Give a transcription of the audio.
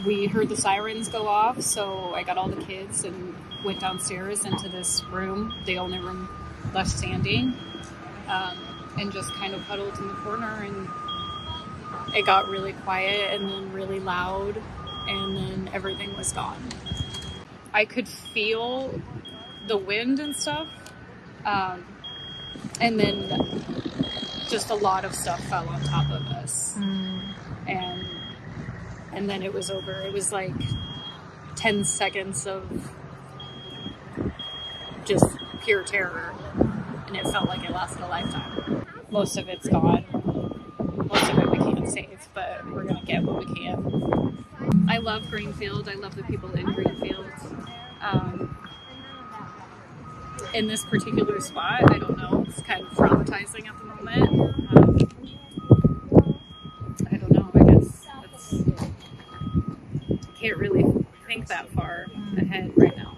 we heard the sirens go off, so I got all the kids and went downstairs into this room, the only room left standing, and just kind of huddled in the corner, and it got really quiet and then really loud, and then everything was gone. I could feel the wind and stuff, and then just a lot of stuff fell on top of us. And then it was over. It was like 10 seconds of just pure terror, and it felt like it lasted a lifetime. Most of it's gone. Most of it we can't save, but we're gonna get what we can. I love Greenfield. I love the people in Greenfield. In this particular spot, I don't know, it's kind of traumatizing at the moment. I don't know, I guess can't really think that far ahead right now.